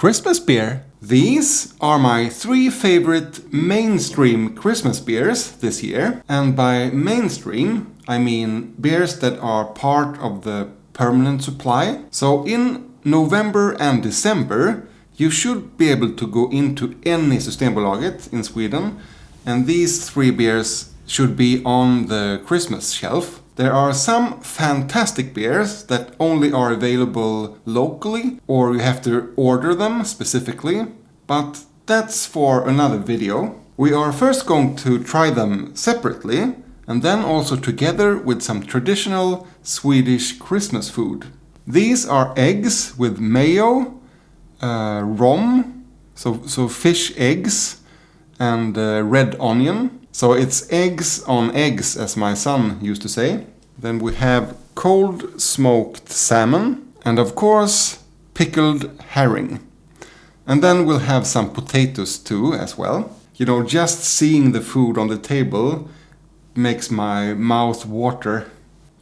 Christmas beer. These are my 3 favorite mainstream Christmas beers this year. And by mainstream, I mean beers that are part of the permanent supply. So in November and December, you should be able to go into any Systembolaget in Sweden, and these 3 beers should be on the Christmas shelf. There are some fantastic beers that only are available locally, or you have to order them specifically, but that's for another video. We are first going to try them separately, and then also together with some traditional Swedish Christmas food. These are eggs with mayo, rom, so fish eggs, and red onion. So it's eggs on eggs, as my son used to say. Then we have cold smoked salmon, and of course pickled herring. And then we'll have some potatoes too as well. You know, just seeing the food on the table makes my mouth water.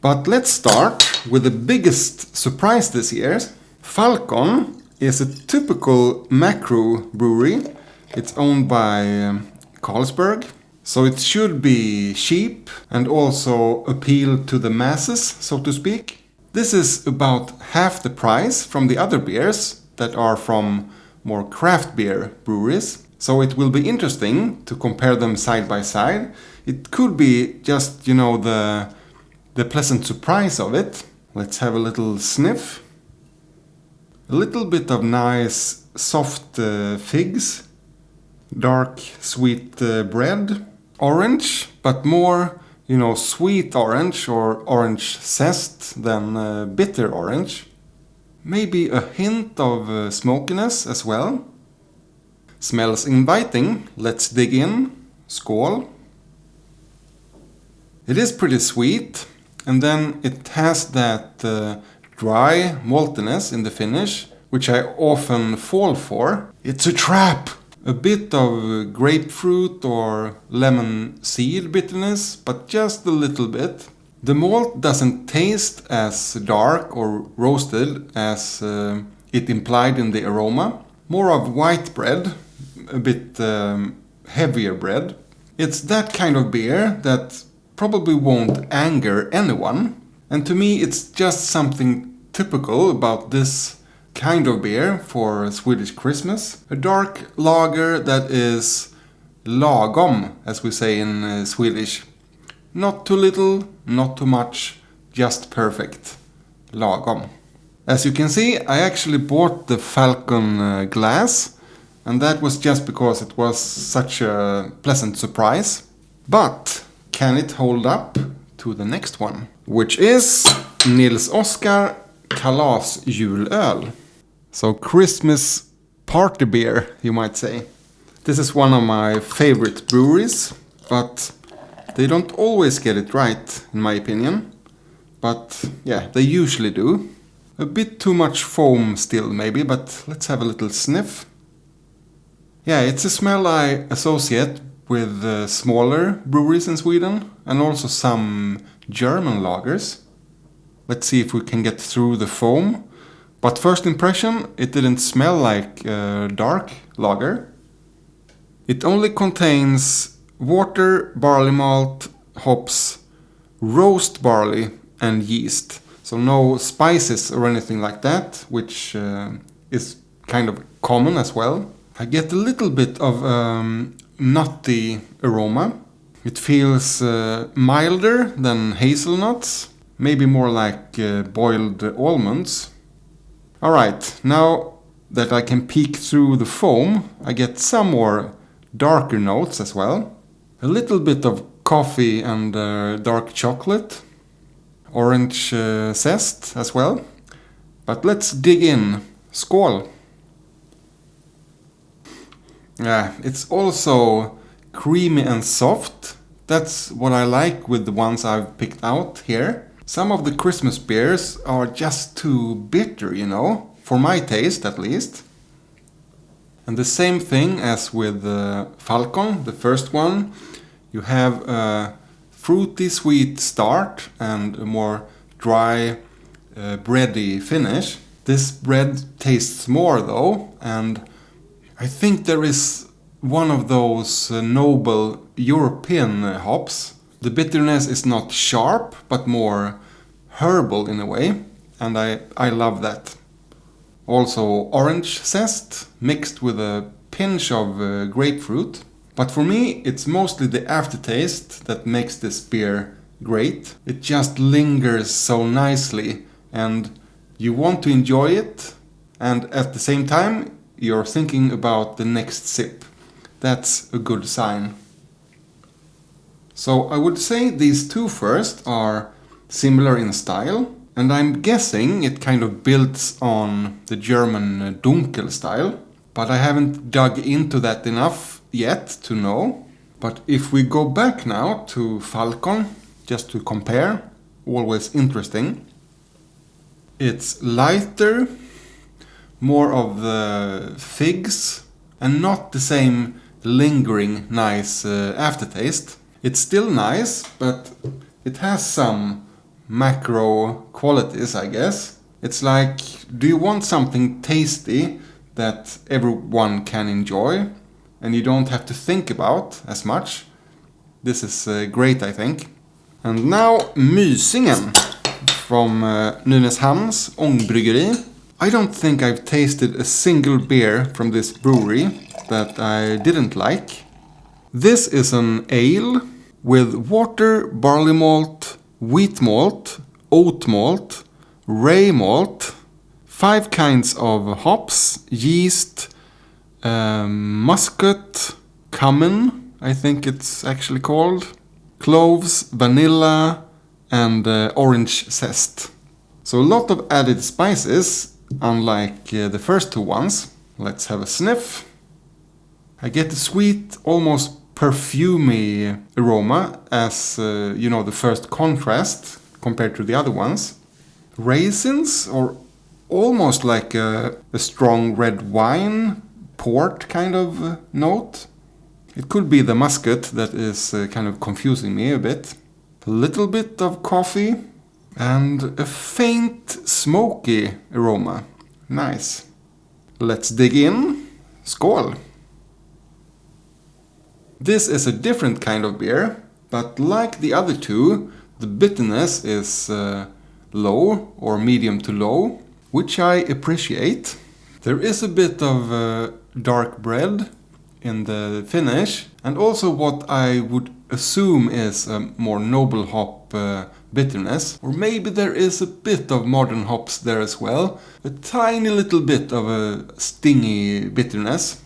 But let's start with the biggest surprise this year. Falcon is a typical macro brewery. It's owned by Carlsberg. So it should be cheap and also appeal to the masses, so to speak. This is about half the price from the other beers that are from more craft beer breweries. So it will be interesting to compare them side by side. It could be just, the pleasant surprise of it. Let's have a little sniff. A little bit of nice soft figs. Dark sweet bread. Orange, but more, sweet orange or orange zest than bitter orange. Maybe a hint of smokiness as well. Smells inviting. Let's dig in. Skål. It is pretty sweet, and then it has that dry maltiness in the finish, which I often fall for. It's a trap! A bit of grapefruit or lemon seed bitterness, but just a little bit. The malt doesn't taste as dark or roasted as it implied in the aroma. More of white bread, a bit heavier bread. It's that kind of beer that probably won't anger anyone. And to me it's just something typical about this kind of beer for Swedish Christmas. A dark lager that is lagom, as we say in Swedish. Not too little, not too much, just perfect. Lagom. As you can see, I actually bought the Falcon glass, and that was just because it was such a pleasant surprise. But can it hold up to the next one? Which is Nils Oscar Kalasjulöl. So Christmas party beer, you might say. This is one of my favorite breweries, but they don't always get it right, in my opinion. But yeah, they usually do. A bit too much foam still maybe, but let's have a little sniff. Yeah, it's a smell I associate with smaller breweries in Sweden, and also some German lagers. Let's see if we can get through the foam. But first impression, it didn't smell like dark lager. It only contains water, barley malt, hops, roast barley and yeast. So no spices or anything like that, which is kind of common as well. I get a little bit of nutty aroma. It feels milder than hazelnuts, maybe more like boiled almonds. Alright, now that I can peek through the foam, I get some more darker notes as well. A little bit of coffee and dark chocolate. Orange zest as well. But let's dig in. Skål! Yeah, it's also creamy and soft. That's what I like with the ones I've picked out here. Some of the Christmas beers are just too bitter, for my taste at least. And the same thing as with Falcon, the first one. You have a fruity sweet start and a more dry, bready finish. This bread tastes more though, and I think there is one of those noble European hops. The bitterness is not sharp, but more herbal in a way, and I love that. Also orange zest mixed with a pinch of grapefruit. But for me, it's mostly the aftertaste that makes this beer great. It just lingers so nicely, and you want to enjoy it, and at the same time, you're thinking about the next sip. That's a good sign. So I would say these two first are similar in style, and I'm guessing it kind of builds on the German Dunkel style, but I haven't dug into that enough yet to know. But if we go back now to Falcon, just to compare, always interesting. It's lighter, more of the figs, and not the same lingering nice aftertaste. It's still nice, but it has some macro qualities, I guess. It's like, do you want something tasty that everyone can enjoy and you don't have to think about as much? This is great, I think. And now Mysingen from Nynäshamns Ångbryggeri. I don't think I've tasted a single beer from this brewery that I didn't like. This is an ale with water, barley malt, wheat malt, oat malt, rye malt, 5 kinds of hops, yeast, muscat, cumin, I think it's actually called, cloves, vanilla, and orange zest. So a lot of added spices, unlike the first two ones. Let's have a sniff. I get a sweet, almost perfumey aroma as, the first contrast compared to the other ones. Raisins, or almost like a strong red wine, port kind of note. It could be the muscat that is kind of confusing me a bit. A little bit of coffee and a faint smoky aroma. Nice. Let's dig in. Skål! This is a different kind of beer, but like the other two, the bitterness is low or medium to low, which I appreciate. There is a bit of dark bread in the finish, and also what I would assume is a more noble hop bitterness, or maybe there is a bit of modern hops there as well, a tiny little bit of a stingy bitterness,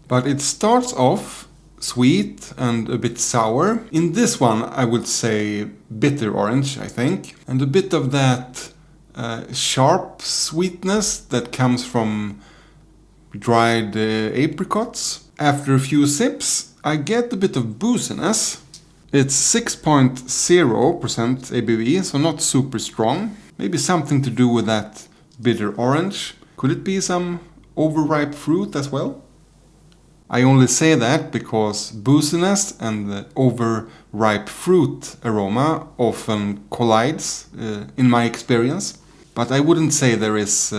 but it starts off sweet and a bit sour. In this one I would say bitter orange, I think, and a bit of that sharp sweetness that comes from dried apricots. After a few sips I get a bit of booziness. It's 6.0% ABV, so not super strong. Maybe something to do with that bitter orange. Could it be some overripe fruit as well? I only say that because booziness and the overripe fruit aroma often collides in my experience. But I wouldn't say there is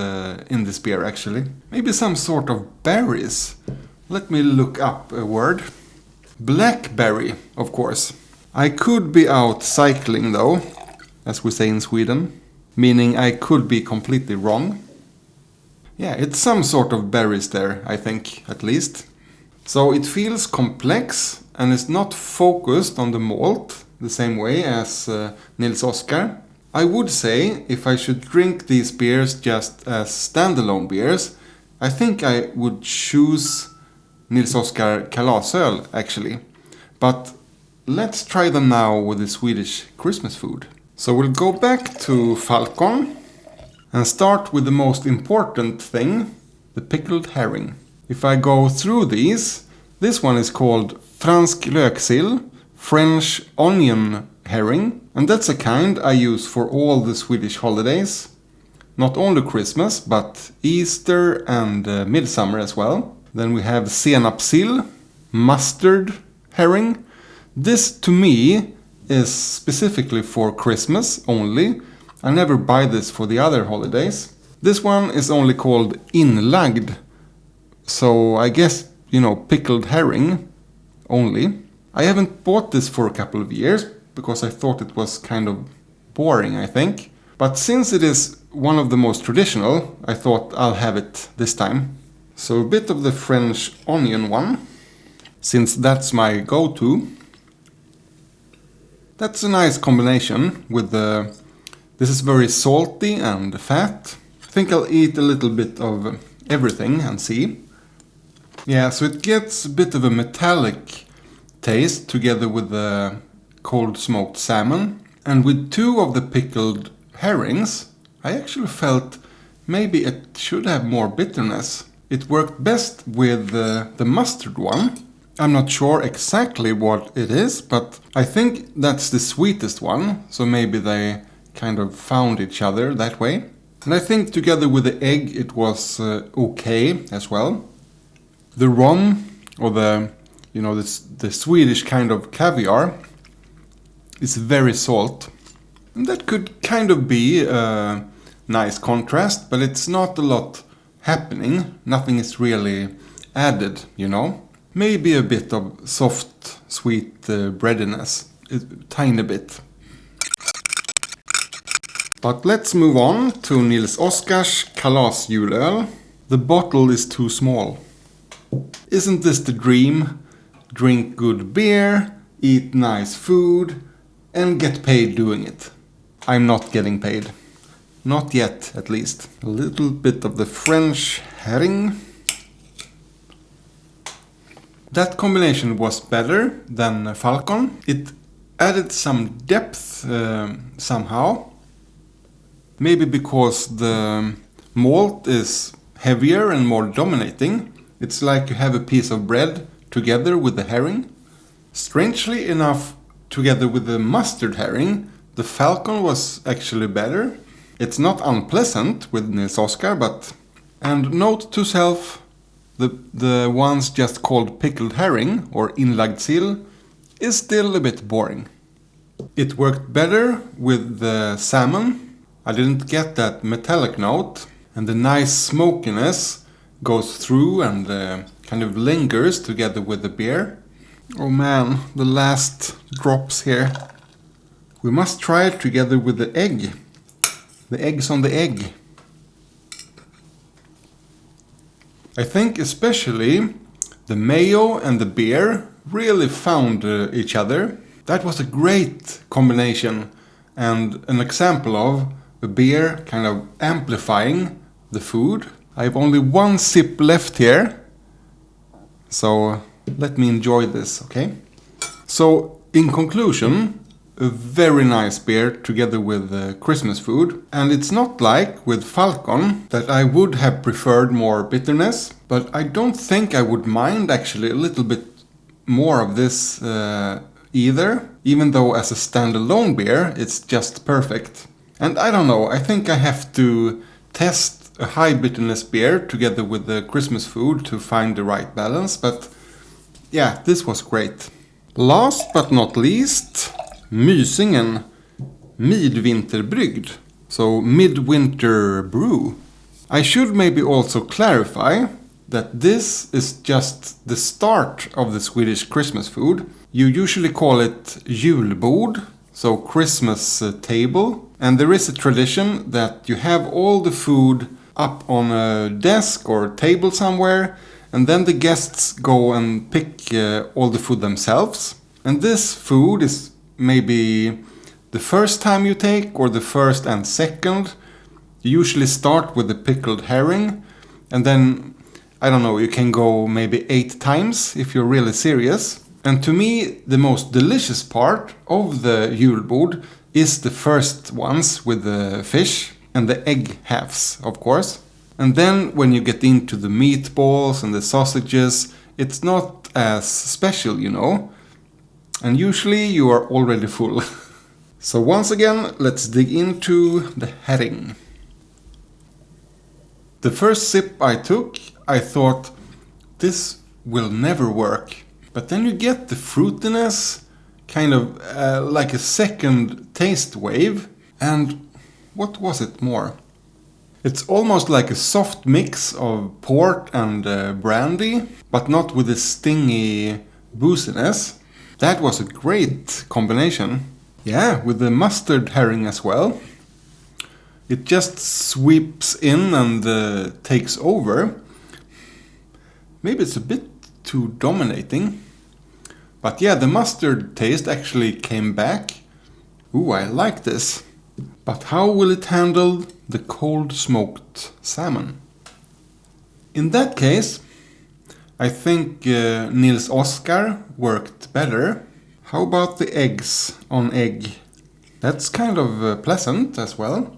in this beer actually. Maybe some sort of berries. Let me look up a word. Blackberry, of course. I could be out cycling though, as we say in Sweden. Meaning I could be completely wrong. Yeah, it's some sort of berries there, I think, at least. So it feels complex and is not focused on the malt the same way as Nils Oscar. I would say if I should drink these beers just as standalone beers, I think I would choose Nils Oscar Kalasjulöl actually. But let's try them now with the Swedish Christmas food. So we'll go back to Falcon and start with the most important thing, the pickled herring. If I go through these, this one is called fransk löksill, French onion herring, and that's a kind I use for all the Swedish holidays. Not only Christmas, but Easter and Midsummer as well. Then we have senapssill, mustard herring. This to me is specifically for Christmas only. I never buy this for the other holidays. This one is only called inlagd, so I guess, pickled herring only. I haven't bought this for a couple of years because I thought it was kind of boring, I think. But since it is one of the most traditional, I thought I'll have it this time. So a bit of the French onion one, since that's my go-to. That's a nice combination with this is very salty and fat. I think I'll eat a little bit of everything and see. Yeah, so it gets a bit of a metallic taste together with the cold smoked salmon. And with 2 of the pickled herrings, I actually felt maybe it should have more bitterness. It worked best with the mustard one. I'm not sure exactly what it is, but I think that's the sweetest one, so maybe they kind of found each other that way. And I think together with the egg it was okay as well. The rom, or the Swedish kind of caviar, is very salt. And that could kind of be a nice contrast, but it's not a lot happening. Nothing is really added, Maybe a bit of soft, sweet breadiness, a tiny bit. But let's move on to Nils Oscar's Kalasjulöl. The bottle is too small. Isn't this the dream? Drink good beer, eat nice food, and get paid doing it. I'm not getting paid. Not yet, at least. A little bit of the French herring. That combination was better than Falcon. It added some depth somehow. Maybe because the malt is heavier and more dominating. It's like you have a piece of bread together with the herring. Strangely enough, together with the mustard herring, the Falcon was actually better. It's not unpleasant with Nils Oscar, but... And note to self, the ones just called pickled herring, or inlagd sill, is still a bit boring. It worked better with the salmon. I didn't get that metallic note, and the nice smokiness goes through and kind of lingers together with the beer. Oh man, the last drops here. We must try it together with the egg. The eggs on the egg. I think especially the mayo and the beer really found each other. That was a great combination and an example of the beer kind of amplifying the food. I have only 1 sip left here, so let me enjoy this, okay? So, in conclusion, a very nice beer together with Christmas food. And it's not like with Falcon that I would have preferred more bitterness, but I don't think I would mind actually a little bit more of this either, even though as a standalone beer it's just perfect. And I don't know, I think I have to test a high bitterness beer together with the Christmas food to find the right balance, but yeah, this was great. Last but not least, Mysingen, Midvinterbrygd, so midwinter brew. I should maybe also clarify that this is just the start of the Swedish Christmas food. You usually call it julbord, so Christmas table. And there is a tradition that you have all the food up on a desk or table somewhere, and then the guests go and pick all the food themselves. And this food is maybe the first time you take, or the first and second. You usually start with the pickled herring, and then, I don't know, you can go maybe 8 times if you're really serious. And to me, the most delicious part of the julbord is the first ones with the fish and the egg halves, of course. And then when you get into the meatballs and the sausages, it's not as special, you know. And usually you are already full. So once again, let's dig into the herring. The first sip I took, I thought, this will never work. But then you get the fruitiness, kind of like a second taste wave. And what was it more? It's almost like a soft mix of port and brandy, but not with the stingy booziness. That was a great combination. Yeah, with the mustard herring as well. It just sweeps in and takes over. Maybe it's a bit too dominating. But yeah, the mustard taste actually came back. Ooh, I like this. But how will it handle the cold smoked salmon? In that case, I think Nils Oscar worked better. How about the eggs on egg? That's kind of pleasant as well.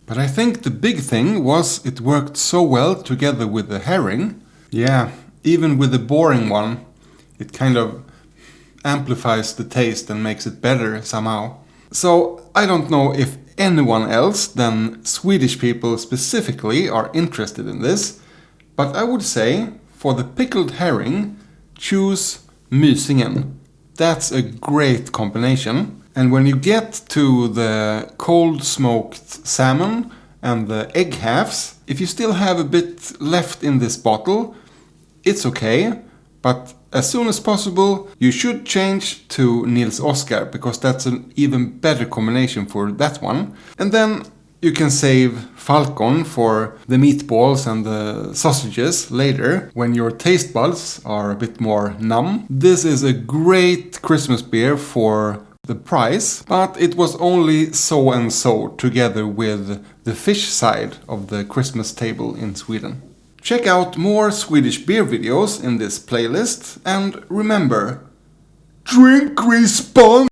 But I think the big thing was it worked so well together with the herring. Yeah, even with the boring one, it kind of amplifies the taste and makes it better somehow. So I don't know if anyone else than Swedish people specifically are interested in this, but I would say for the pickled herring, choose Mysingen. That's a great combination. And when you get to the cold smoked salmon and the egg halves, if you still have a bit left in this bottle, it's okay, but as soon as possible you should change to Nils Oscar, because that's an even better combination for that one. And then you can save Falcon for the meatballs and the sausages later, when your taste buds are a bit more numb. This is a great Christmas beer for the price, but it was only so and so together with the fish side of the Christmas table in Sweden. Check out more Swedish beer videos in this playlist, and remember, drink responsibly!